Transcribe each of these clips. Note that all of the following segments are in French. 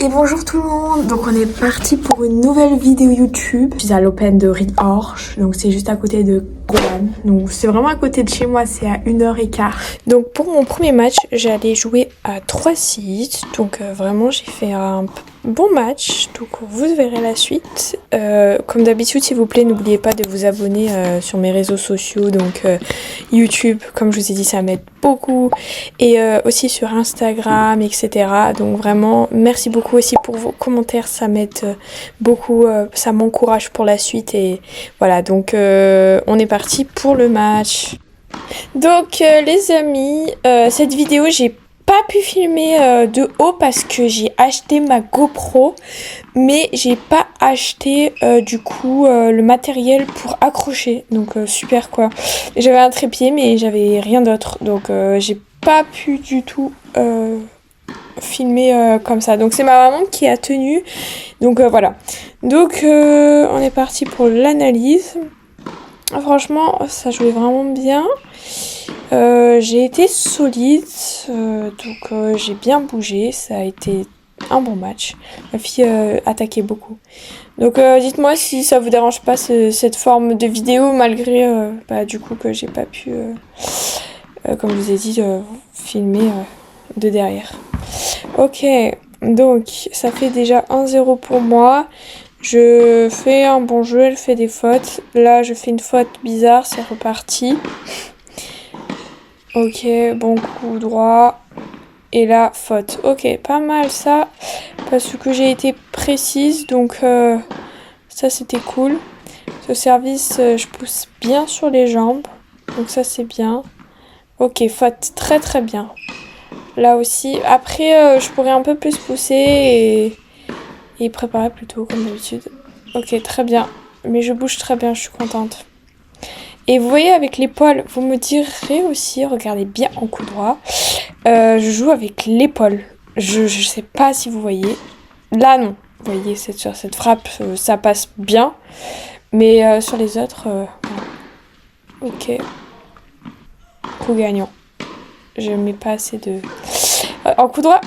Et bonjour tout le monde. Donc on est parti pour une nouvelle vidéo YouTube. Je suis à l'Open de Riedorge, donc c'est juste à côté de Gohan. Donc c'est vraiment à côté de chez moi, c'est à 1h15. Donc pour mon premier match, j'allais jouer à 3-6. Donc vraiment j'ai fait un bon match. Donc vous verrez la suite. Comme d'habitude, s'il vous plaît, n'oubliez pas de vous abonner sur mes réseaux sociaux. Donc YouTube, comme je vous ai dit, ça m'aide beaucoup. Et aussi sur Instagram, etc. Donc vraiment, merci beaucoup aussi pour vos commentaires. Ça m'aide beaucoup. Ça m'encourage pour la suite. Et voilà, donc on est parti pour le match. Donc les amis, cette vidéo, j'ai pas pu filmer de haut parce que j'ai acheté ma GoPro, mais j'ai pas acheté du coup le matériel pour accrocher, donc super quoi. J'avais un trépied mais j'avais rien d'autre, donc j'ai pas pu du tout filmer comme ça. Donc c'est ma maman qui a tenu, donc voilà. Donc on est parti pour l'analyse. Franchement ça jouait vraiment bien. J'ai été solide, donc j'ai bien bougé, ça a été un bon match. Ma fille attaquait beaucoup. Donc dites-moi si ça vous dérange pas cette forme de vidéo malgré du coup que j'ai pas pu, comme je vous ai dit, filmer de derrière. Ok, donc ça fait déjà 1-0 pour moi. Je fais un bon jeu, elle fait des fautes. Là je fais une faute bizarre, c'est reparti. Ok, bon coup droit. Et là, faute. Ok, pas mal ça. Parce que j'ai été précise. Donc ça, c'était cool. Ce service, je pousse bien sur les jambes. Donc ça, c'est bien. Ok, faute. Très très bien. Là aussi. Après, je pourrais un peu plus pousser et préparer plutôt, comme d'habitude. Ok, très bien. Mais je bouge très bien, je suis contente. Et vous voyez avec l'épaule, vous me direz aussi, regardez bien en coup droit, je joue avec l'épaule. Je sais pas si vous voyez. Là non, vous voyez sur cette frappe, ça passe bien. Mais sur les autres, voilà. Ok. Coup gagnant. Je mets pas assez de... en coup droit,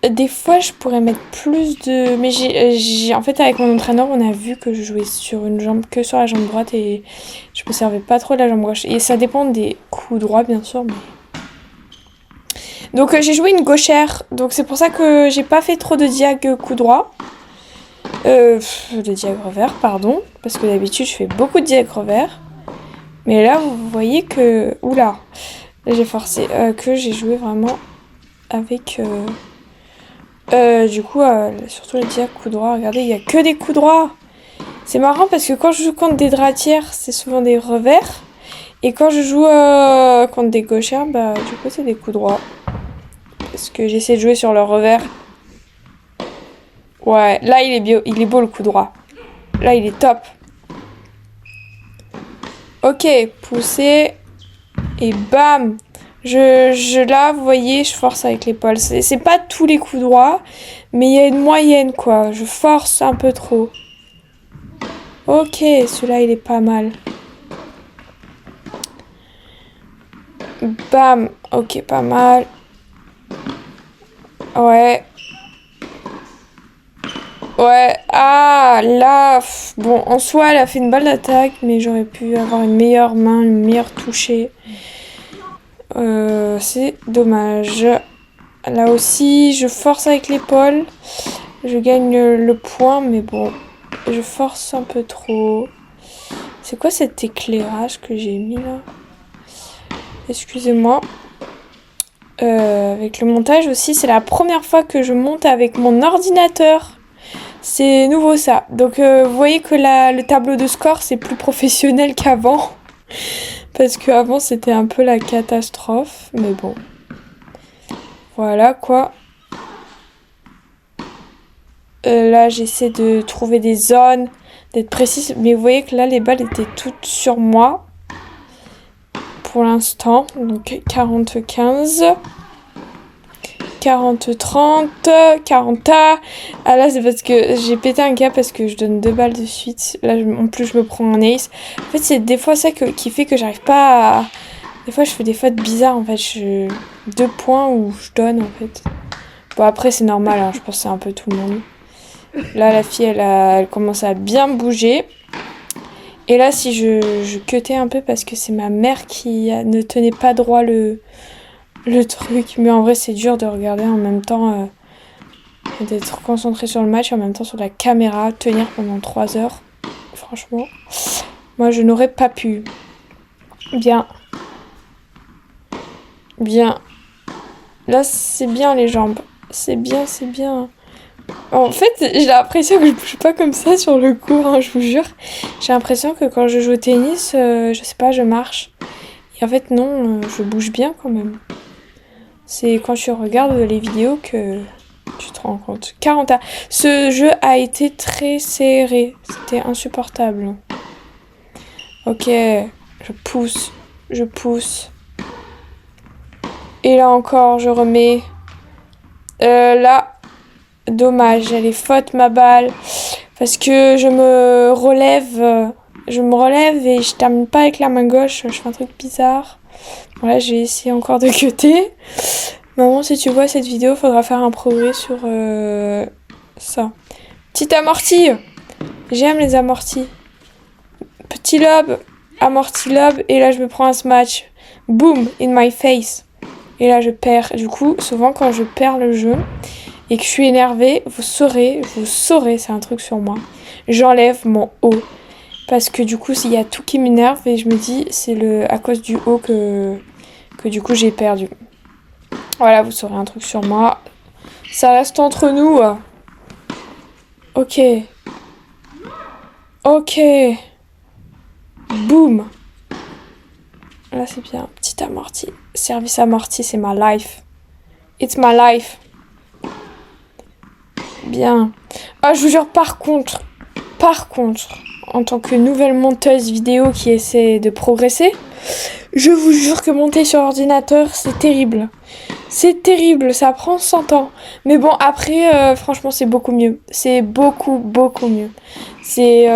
des fois je pourrais mettre plus de... Mais j'ai en fait avec mon entraîneur on a vu que je jouais sur une jambe, que sur la jambe droite et je me servais pas trop de la jambe gauche. Et ça dépend des coups droits bien sûr. Mais... Donc j'ai joué une gauchère, donc c'est pour ça que j'ai pas fait trop de diag coup droit. De diag revers, pardon. Parce que d'habitude je fais beaucoup de diag revers. Mais là vous voyez que... Oula, j'ai forcé, que j'ai joué vraiment avec... du coup, surtout les diag coup droit, regardez, il y a que des coups droits. C'est marrant parce que quand je joue contre des droitières, c'est souvent des revers. Et quand je joue contre des gauchères, du coup, c'est des coups droits. Parce que j'essaie de jouer sur le revers. Ouais, là, il est beau le coup droit. Là, il est top. Ok, pousser. Et bam! Là, vous voyez, je force avec l'épaule. C'est pas tous les coups droits, mais il y a une moyenne, quoi. Je force un peu trop. Ok, celui-là, il est pas mal. Bam! Ok, pas mal. Ouais. Ouais. Ah, là... Bon, en soi, elle a fait une balle d'attaque, mais j'aurais pu avoir une meilleure main, une meilleure touchée. C'est dommage. Là aussi, je force avec l'épaule. Je gagne le point, mais bon, je force un peu trop. C'est quoi cet éclairage que j'ai mis là? Excusez-moi. Avec le montage aussi, c'est la première fois que je monte avec mon ordinateur. C'est nouveau ça. Donc vous voyez que le tableau de score, c'est plus professionnel qu'avant. Parce qu'avant, c'était un peu la catastrophe. Mais bon. Voilà quoi. Là, j'essaie de trouver des zones, d'être précise. Mais vous voyez que là, les balles étaient toutes sur moi. Pour l'instant. Donc 40-15. 40-30. 40A. Ah là, c'est parce que j'ai pété un câble parce que je donne 2 balles de suite. Là, en plus, je me prends un ace. En fait, c'est des fois ça qui fait que j'arrive pas à... Des fois, je fais des fautes bizarres, en fait. 2 points où je donne, en fait. Bon, après, c'est normal, hein, je pense que c'est un peu tout le monde. Là, la fille, elle commence à bien bouger. Et là, si je cutais un peu parce que c'est ma mère qui ne tenait pas droit le truc. Mais en vrai, c'est dur de regarder en même temps, d'être concentré sur le match et en même temps sur la caméra, tenir pendant 3 heures. Franchement, moi, je n'aurais pas pu. Bien. Bien. Là, c'est bien les jambes. C'est bien, c'est bien. En fait, j'ai l'impression que je bouge pas comme ça sur le court, hein, je vous jure. J'ai l'impression que quand je joue au tennis, je sais pas, je marche. Et en fait, non, je bouge bien quand même. C'est quand tu regardes les vidéos que tu te rends compte. 40 ans. Ce jeu a été très serré. C'était insupportable. Ok, je pousse. Je pousse. Et là encore, je remets. Là, dommage, elle est faute ma balle. Parce que je me relève. Et je termine pas avec la main gauche. Je fais un truc bizarre. Voilà, j'ai essayé encore de cutter. Maman, si tu vois cette vidéo, faudra faire un progrès sur ça. Petit amorti. J'aime les amortis. Petit lob. Amorti lob. Et là, je me prends un smash. Boom, in my face. Et là, je perds. Du coup, souvent, quand je perds le jeu et que je suis énervée, vous saurez, c'est un truc sur moi. J'enlève mon haut. Parce que du coup, s'il y a tout qui m'énerve et je me dis, c'est à cause du haut que du coup, j'ai perdu. Voilà, vous saurez un truc sur moi. Ça reste entre nous. Ok. Ok. Boum. Là, c'est bien. Petit amorti. Service amorti, c'est ma life. It's my life. Bien. Ah, je vous jure, par contre, en tant que nouvelle monteuse vidéo qui essaie de progresser, je vous jure que monter sur ordinateur, c'est terrible. C'est terrible, ça prend 100 ans. Mais bon, après, franchement, c'est beaucoup mieux. C'est beaucoup, beaucoup mieux. C'est,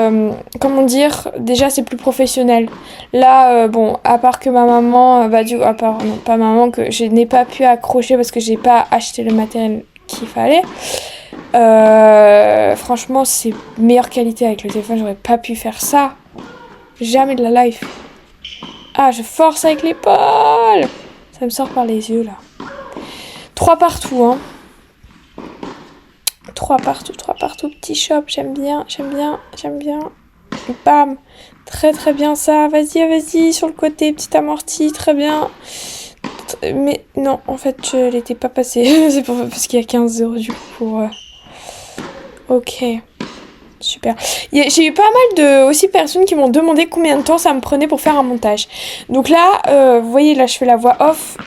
comment dire, déjà, c'est plus professionnel. Là, bon, à part que ma maman, à part, non, pas maman, que je n'ai pas pu accrocher parce que j'ai pas acheté le matériel qu'il fallait. Franchement, c'est meilleure qualité avec le téléphone, j'aurais pas pu faire ça. Jamais de la life. Ah, je force avec l'épaule. Ça me sort par les yeux, là. 3 partout, hein. 3 partout, petit shop, j'aime bien. Bam. Très très bien ça. Vas-y, sur le côté, petit amorti, très bien. Mais non, en fait, je l'étais pas passée. C'est parce qu'il y a 15 € du coup pour... Ok. Super. J'ai eu pas mal de aussi personnes qui m'ont demandé combien de temps ça me prenait pour faire un montage. Donc là, vous voyez, là je fais la voix off.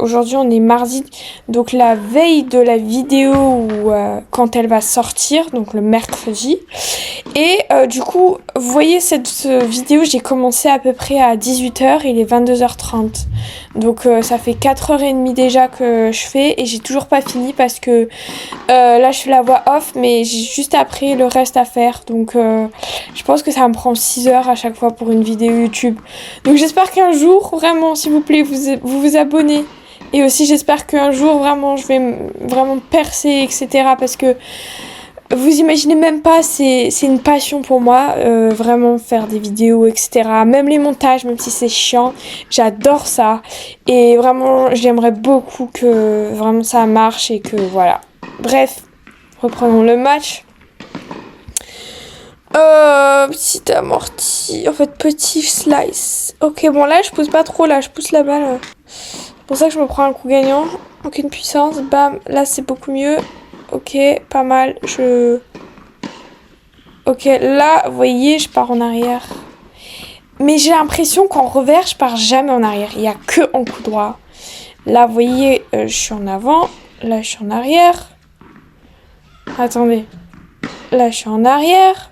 Aujourd'hui on est mardi, donc la veille de la vidéo quand elle va sortir, donc le mercredi. Et du coup, vous voyez cette vidéo, j'ai commencé à peu près à 18h, il est 22h30. Donc ça fait 4h30 déjà que je fais et j'ai toujours pas fini parce que là je fais la voix off mais j'ai juste après le reste à faire. Donc je pense que ça me prend 6 heures à chaque fois pour une vidéo YouTube. Donc j'espère qu'un jour, vraiment, s'il vous plaît, vous abonnez. Et aussi j'espère qu'un jour, vraiment, je vais vraiment percer, etc. Parce que vous imaginez même pas, c'est une passion pour moi, vraiment faire des vidéos, etc. Même les montages, même si c'est chiant, j'adore ça. Et vraiment, j'aimerais beaucoup que vraiment ça marche et que voilà. Bref, reprenons le match. Petit amorti, en fait petit slice. Ok, bon là je pousse pas trop, là je pousse la balle. C'est pour ça que je me prends un coup gagnant. Aucune puissance, bam, là c'est beaucoup mieux. Ok, pas mal, Ok, là, vous voyez, je pars en arrière. Mais j'ai l'impression qu'en revers, je pars jamais en arrière. Il n'y a que en coup droit. Là, vous voyez, je suis en avant. Là, je suis en arrière. Attendez. Là, je suis en arrière.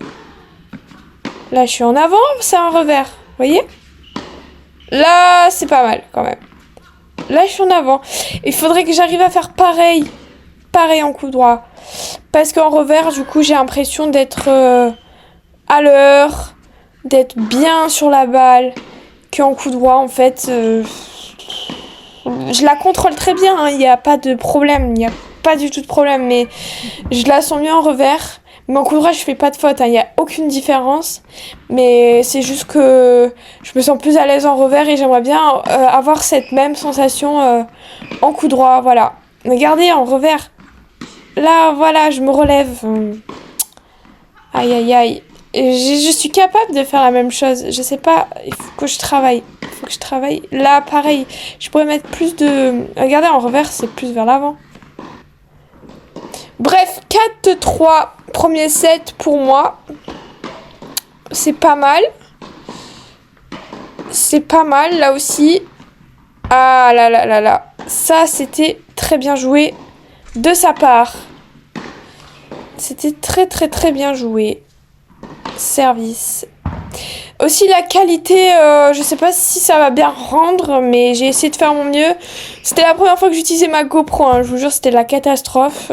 Là, je suis en avant. C'est un revers. Vous voyez? Là, c'est pas mal, quand même. Là, je suis en avant. Il faudrait que j'arrive à faire pareil. Pareil en coup droit. Parce qu'en revers, du coup, j'ai l'impression d'être à l'heure, d'être bien sur la balle, qu'en coup droit, en fait, je la contrôle très bien, il n'y a pas de problème, il n'y a pas du tout de problème, mais je la sens mieux en revers. Mais en coup droit, je fais pas de faute, il n'y a aucune différence. Mais c'est juste que je me sens plus à l'aise en revers et j'aimerais bien avoir cette même sensation en coup droit, voilà. Regardez, en revers. Là, voilà, je me relève. Aïe, aïe, aïe. Je suis capable de faire la même chose. Je sais pas, il faut que je travaille. Là, pareil, je pourrais mettre plus de... Regardez, en revers, c'est plus vers l'avant. Bref, 4-3, premier set pour moi. C'est pas mal. C'est pas mal, là aussi. Ah là là là là. Ça, c'était très bien joué de sa part. C'était très très très bien joué. Service. Aussi la qualité, je sais pas si ça va bien rendre, mais j'ai essayé de faire mon mieux. C'était la première fois que j'utilisais ma GoPro, hein, je vous jure, c'était la catastrophe.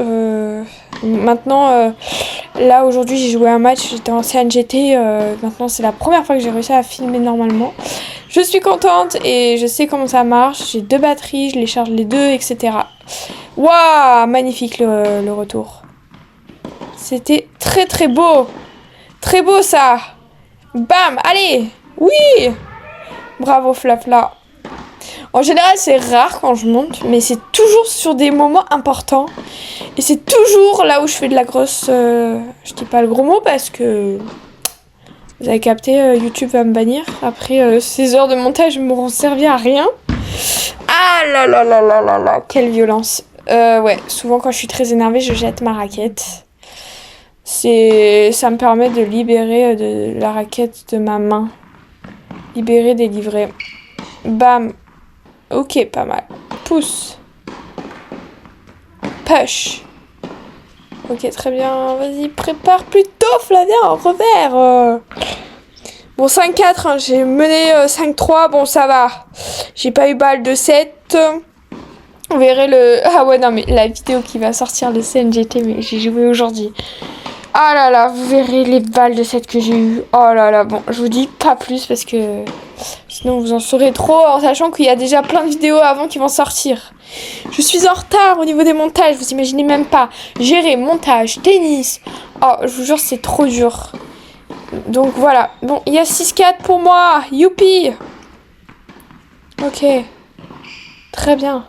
Maintenant, là aujourd'hui j'ai joué un match, j'étais en CNGT, maintenant c'est la première fois que j'ai réussi à filmer normalement. Je suis contente et je sais comment ça marche, j'ai 2 batteries, je les charge les deux, etc. Waouh, magnifique le retour. C'était très très beau. Très beau ça. Bam, allez. Oui. Bravo Flafla. En général c'est rare quand je monte, mais c'est toujours sur des moments importants. Et c'est toujours là où je fais de la grosse... je dis pas le gros mot parce que... Vous avez capté, YouTube va me bannir. Après, ces heures de montage m'auront servi à rien. Ah là là là là là là. Quelle violence. Ouais, souvent quand je suis très énervée, je jette ma raquette. Ça me permet de libérer de la raquette de ma main. Libérer, délivrer. Bam. Ok, pas mal. Pouce. Push. Ok, très bien. Vas-y, prépare plutôt, Flavien, en revers. Bon, 5-4, hein, j'ai mené 5-3. Bon, ça va. J'ai pas eu balle de 7. On verrait le... Ah ouais, non, mais la vidéo qui va sortir de CNGT, mais j'ai joué aujourd'hui. Ah là là, vous verrez les balles de 7 que j'ai eues. Oh là là, bon, je vous dis pas plus parce que sinon vous en saurez trop en sachant qu'il y a déjà plein de vidéos avant qui vont sortir. Je suis en retard au niveau des montages, vous imaginez même pas. Gérer montage, tennis. Oh, je vous jure, c'est trop dur. Donc voilà. Bon, il y a 6-4 pour moi. Youpi. Ok. Très bien.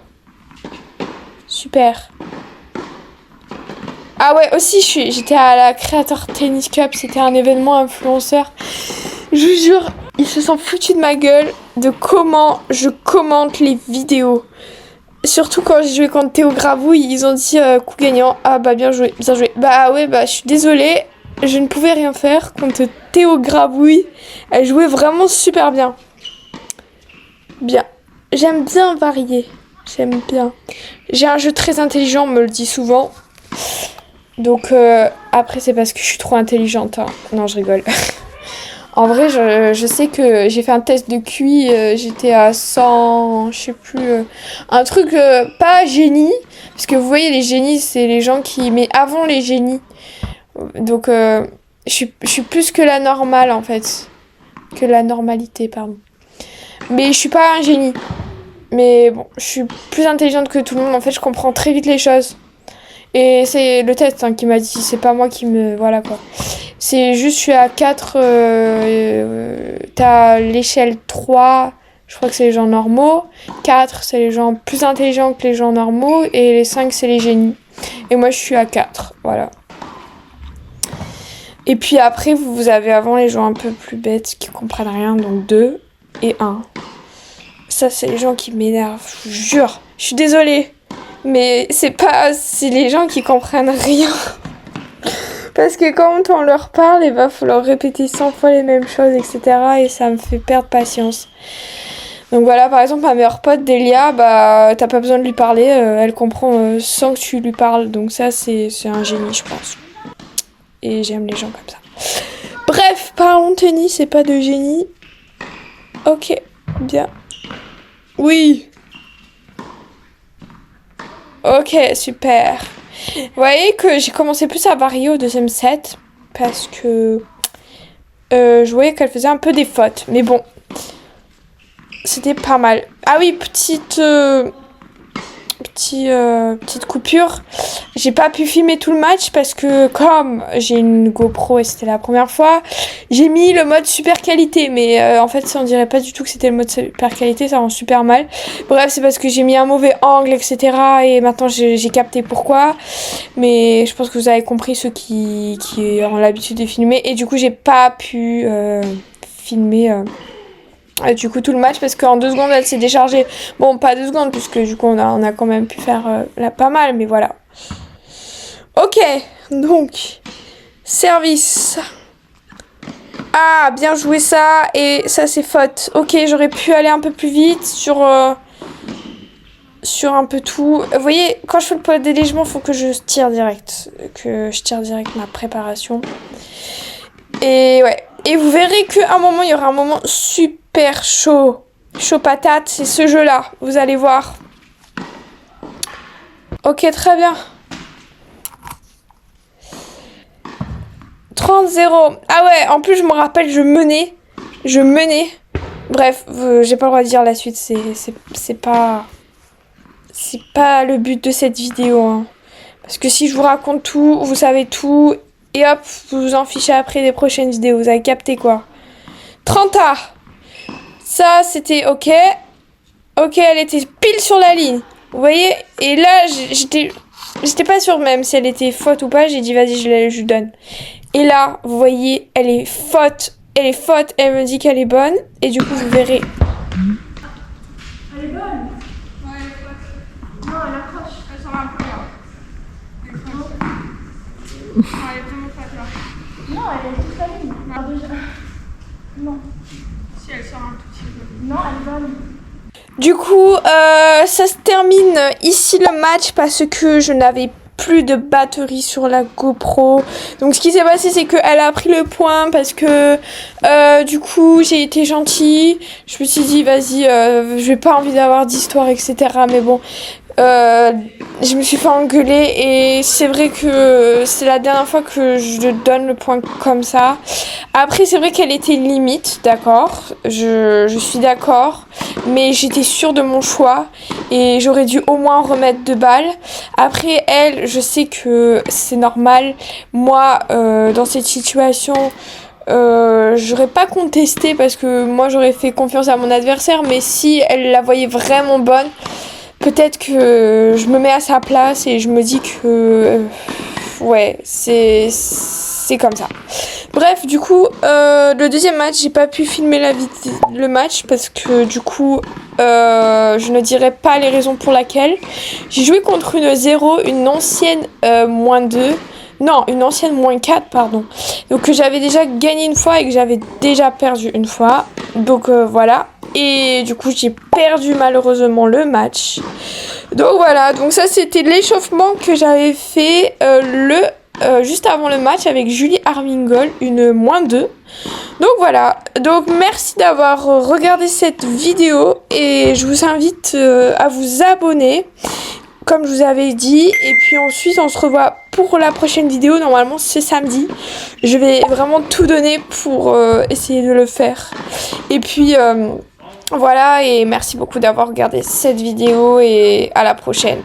Super. Ah ouais, aussi, j'étais à la Creator Tennis Cup, c'était un événement influenceur. Je vous jure, ils se sont foutus de ma gueule de comment je commente les vidéos. Surtout quand j'ai joué contre Théo Grabouille, ils ont dit coup gagnant. Ah bah bien joué, bien joué. Bah ouais, bah je suis désolée, je ne pouvais rien faire contre Théo Grabouille. Elle jouait vraiment super bien. Bien. J'aime bien varier. J'aime bien. J'ai un jeu très intelligent, on me le dit souvent. Donc après c'est parce que je suis trop intelligente, hein. Non, je rigole. En vrai je sais que j'ai fait un test de QI, j'étais à 100, je sais plus, un truc pas génie, parce que vous voyez les génies c'est les gens qui... Mais avant les génies, donc je suis plus que la normale en fait, que la normalité pardon. Mais je suis pas un génie, mais bon je suis plus intelligente que tout le monde, en fait je comprends très vite les choses. Et c'est le test hein, qui m'a dit, c'est pas moi qui me... Voilà quoi. C'est juste, je suis à 4, t'as l'échelle 3, je crois que c'est les gens normaux. 4, c'est les gens plus intelligents que les gens normaux. Et les 5, c'est les génies. Et moi, je suis à 4, voilà. Et puis après, vous avez avant les gens un peu plus bêtes qui comprennent rien, donc 2 et 1. Ça, c'est les gens qui m'énervent, je vous jure. Je suis désolée. Mais c'est les gens qui comprennent rien. Parce que quand on leur parle, il va falloir répéter 100 fois les mêmes choses, etc. Et ça me fait perdre patience. Donc voilà, par exemple, ma meilleure pote, Delia, bah, t'as pas besoin de lui parler, elle comprend sans que tu lui parles. Donc ça, c'est un génie, je pense. Et j'aime les gens comme ça. Bref, parlons tennis et pas de génie. Ok, bien. Oui. Ok, super. Vous voyez que j'ai commencé plus à varier au deuxième set parce que je voyais qu'elle faisait un peu des fautes. Mais bon, c'était pas mal. Ah oui, petite petite coupure. J'ai pas pu filmer tout le match parce que comme j'ai une GoPro et c'était la première fois, j'ai mis le mode super qualité. Mais en fait, ça on dirait pas du tout que c'était le mode super qualité, ça rend super mal. Bref, c'est parce que j'ai mis un mauvais angle, etc. Et maintenant j'ai capté pourquoi. Mais je pense que vous avez compris ceux qui ont l'habitude de filmer. Et du coup, j'ai pas pu filmer... du coup tout le match parce qu'en 2 secondes elle s'est déchargée. Bon, pas 2 secondes puisque du coup on a quand même pu faire là pas mal, mais voilà. Ok, donc service. Ah, bien joué ça, et ça c'est faute. Ok, j'aurais pu aller un peu plus vite sur un peu tout. Vous voyez, quand je fais le pot de délégement, faut que je tire direct. Ma préparation. Et ouais. Et vous verrez qu'à un moment, il y aura un moment super chaud. Chaud patate, c'est ce jeu-là. Vous allez voir. Ok, très bien. 30-0. Ah ouais, en plus, je me rappelle, je menais. Bref, j'ai pas le droit de dire la suite. C'est pas le but de cette vidéo. Hein. Parce que si je vous raconte tout, vous savez tout. Et hop, vous vous en fichez après des prochaines vidéos. Vous avez capté quoi? 30A. Ça, c'était ok. Ok, elle était pile sur la ligne. Vous voyez? Et là, j'étais pas sûre même si elle était faute ou pas. J'ai dit, vas-y, je lui donne. Et là, vous voyez, elle est faute. Elle me dit qu'elle est bonne. Et du coup, vous verrez. Elle est bonne? Ouais, elle est faute. Non, elle accroche. Elle sort un peu là. Elle est faute. Non, elle est vraiment faute là. Non, elle est toute la ligne. Non. Si elle sort un tout petit peu. Non, elle est bonne. Du coup, ça se termine ici le match parce que je n'avais plus de batterie sur la GoPro. Donc ce qui s'est passé, c'est qu'elle a pris le point parce que du coup j'ai été gentille. Je me suis dit vas-y, j'ai pas envie d'avoir d'histoire, etc. Mais bon, je me suis fait engueuler et c'est vrai que c'est la dernière fois que je donne le point comme ça. Après c'est vrai qu'elle était limite, d'accord, je suis d'accord, mais j'étais sûre de mon choix et j'aurais dû au moins remettre 2 balles. Après elle, je sais que c'est normal, moi dans cette situation j'aurais pas contesté parce que moi j'aurais fait confiance à mon adversaire, mais si elle la voyait vraiment bonne, peut-être que je me mets à sa place et je me dis que ouais, c'est comme ça. Bref, du coup, le deuxième match, j'ai pas pu filmer le match parce que du coup, je ne dirai pas les raisons pour lesquelles. J'ai joué contre une 0, une ancienne -2. Non, une ancienne -4, pardon. Donc que j'avais déjà gagné une fois et que j'avais déjà perdu une fois. Donc voilà. Et du coup, j'ai perdu malheureusement le match. Donc voilà, donc ça c'était l'échauffement que j'avais fait juste avant le match avec Julie Armingol, une -2. Donc voilà, donc merci d'avoir regardé cette vidéo et je vous invite à vous abonner comme je vous avais dit, et puis ensuite on se revoit pour la prochaine vidéo. Normalement c'est samedi, je vais vraiment tout donner pour essayer de le faire. Et puis voilà, et merci beaucoup d'avoir regardé cette vidéo et à la prochaine.